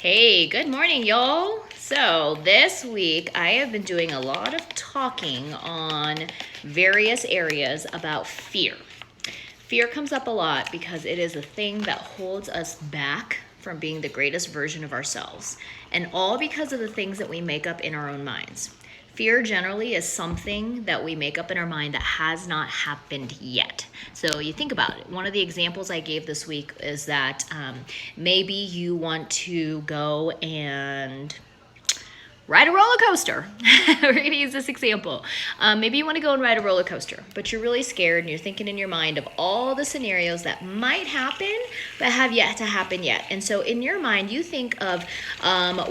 Hey, good morning, y'all. So this week I have been doing a lot of talking on various areas about fear. Fear comes up a lot because it is a thing that holds us back from being the greatest version of ourselves, and all because of the things that we make up in our own minds. Fear generally is something that we make up in our mind that has not happened yet. So you think about it. One of the examples I gave this week is that maybe you want to go and ride a roller coaster. We're going to use this example. Maybe you want to go and ride a roller coaster, but you're really scared and you're thinking in your mind of all the scenarios that might happen but have yet to happen yet. And so in your mind, you think of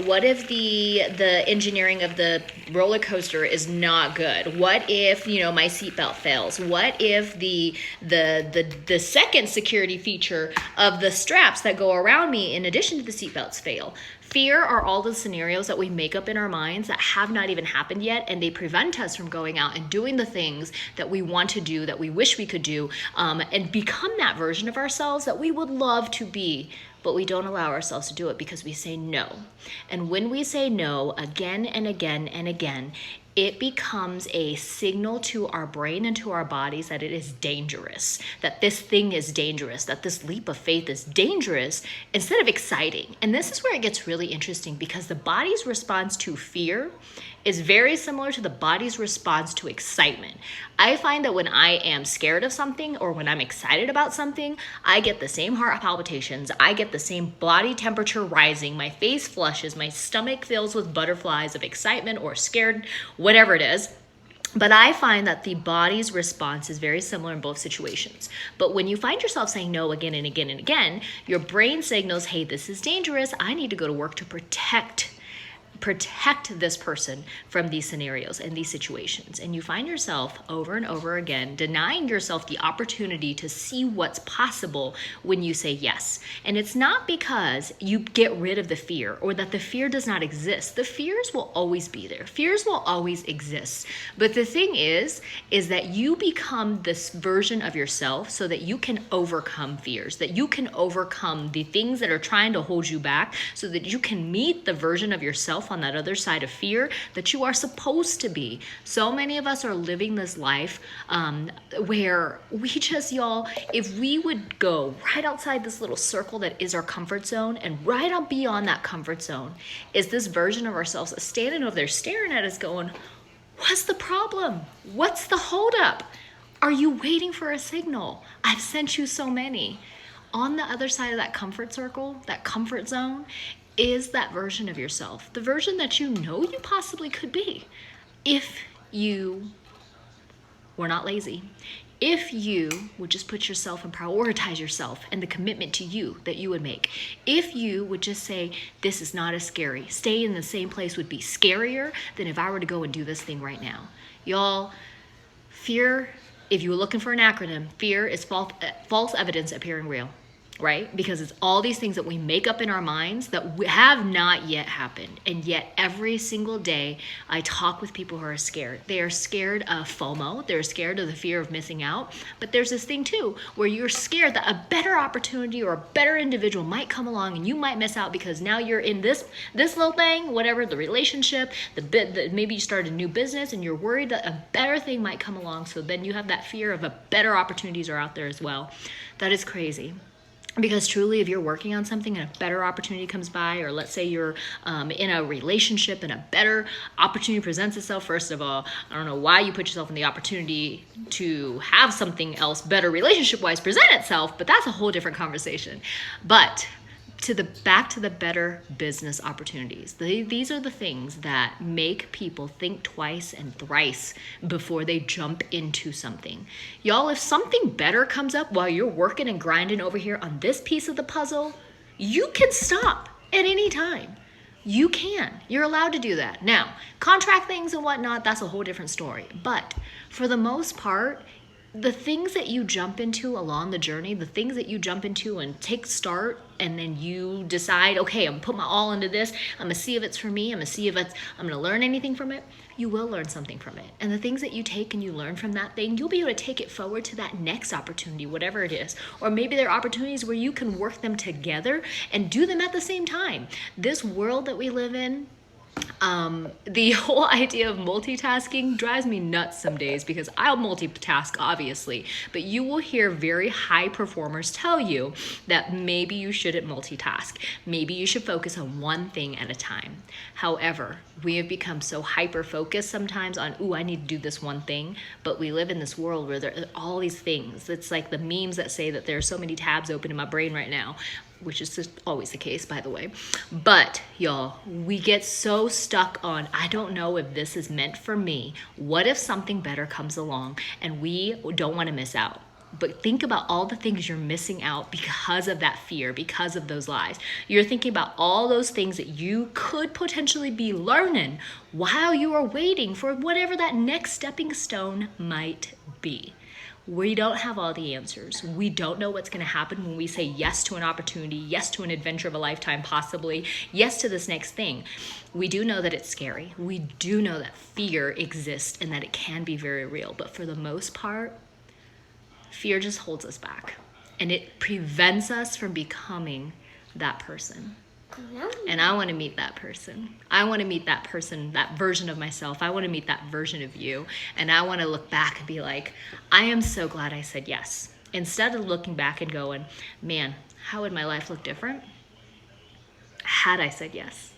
what if the engineering of the roller coaster is not good? What if, my seatbelt fails? What if the second security feature of the straps that go around me in addition to the seatbelts fail? Fear are all the scenarios that we make up in our minds that have not even happened yet, and they prevent us from going out and doing the things that we want to do, that we wish we could do, and become that version of ourselves that we would love to be, but we don't allow ourselves to do it because we say no. And when we say no again and again and again, it becomes a signal to our brain and to our bodies that it is dangerous, that this thing is dangerous, that this leap of faith is dangerous instead of exciting. And this is where it gets really interesting because the body's response to fear is very similar to the body's response to excitement. I find that when I am scared of something or when I'm excited about something, I get the same heart palpitations, I get the same body temperature rising, my face flushes, my stomach fills with butterflies of excitement or scared, whatever it is. But I find that the body's response is very similar in both situations. But when you find yourself saying no again and again and again, your brain signals, hey, this is dangerous. I need to go to work to protect this person from these scenarios and these situations. And you find yourself over and over again denying yourself the opportunity to see what's possible when you say yes. And it's not because you get rid of the fear or that the fear does not exist. The fears will always be there. Fears will always exist. But the thing is that you become this version of yourself so that you can overcome fears, that you can overcome the things that are trying to hold you back so that you can meet the version of yourself on that other side of fear that you are supposed to be. So many of us are living this life where we just, y'all, if we would go right outside this little circle that is our comfort zone, and right up beyond that comfort zone is this version of ourselves that's standing over there staring at us going, what's the problem? What's the holdup? Are you waiting for a signal? I've sent you so many. On the other side of that comfort circle, that comfort zone, is that version of yourself, the version that you know you possibly could be if you were not lazy, if you would just put yourself and prioritize yourself and the commitment to you that you would make. If you would just say, this is not as scary. Stay in the same place would be scarier than if I were to go and do this thing right now. Y'all, fear, if you were looking for an acronym, fear is false evidence appearing real. Right? Because it's all these things that we make up in our minds that have not yet happened. And yet every single day I talk with people who are scared. They are scared of FOMO. They're scared of the fear of missing out. But there's this thing too, where you're scared that a better opportunity or a better individual might come along and you might miss out because now you're in this little thing, whatever, the relationship, maybe you started a new business and you're worried that a better thing might come along. So then you have that fear of better opportunities are out there as well. That is crazy. Because truly, if you're working on something and a better opportunity comes by, or let's say you're in a relationship and a better opportunity presents itself, first of all, I don't know why you put yourself in the opportunity to have something else better relationship-wise present itself, but that's a whole different conversation. But back to the better business opportunities. These are the things that make people think twice and thrice before they jump into something. Y'all, if something better comes up while you're working and grinding over here on this piece of the puzzle, you can stop at any time. You can. You're allowed to do that. Now, contract things and whatnot, that's a whole different story. But for the most part, the things that you jump into along the journey, the things that you jump into and take start and then you decide, okay, I'm gonna put my all into this. I'm gonna see if it's for me. I'm gonna learn anything from it. You will learn something from it. And the things that you take and you learn from that thing, you'll be able to take it forward to that next opportunity, whatever it is. Or maybe there are opportunities where you can work them together and do them at the same time. This world that we live in, the whole idea of multitasking drives me nuts some days, because I'll multitask, obviously, but you will hear very high performers tell you that maybe you shouldn't multitask. Maybe you should focus on one thing at a time. However, we have become so hyper-focused sometimes on, I need to do this one thing, but we live in this world where there are all these things. It's like the memes that say that there are so many tabs open in my brain right now, which is just always the case, by the way. But y'all, we get so stuck on, I don't know if this is meant for me. What if something better comes along? And we don't want to miss out. But think about all the things you're missing out because of that fear, because of those lies. You're thinking about all those things that you could potentially be learning while you are waiting for whatever that next stepping stone might be. We don't have all the answers. We don't know what's going to happen when we say yes to an opportunity, yes to an adventure of a lifetime, possibly, yes to this next thing. We do know that it's scary. We do know that fear exists and that it can be very real. But for the most part, fear just holds us back. And it prevents us from becoming that person. And I want to meet that person. I want to meet that person, that version of myself. I want to meet that version of you. And I want to look back and be like, I am so glad I said yes. Instead of looking back and going, man, how would my life look different had I said yes?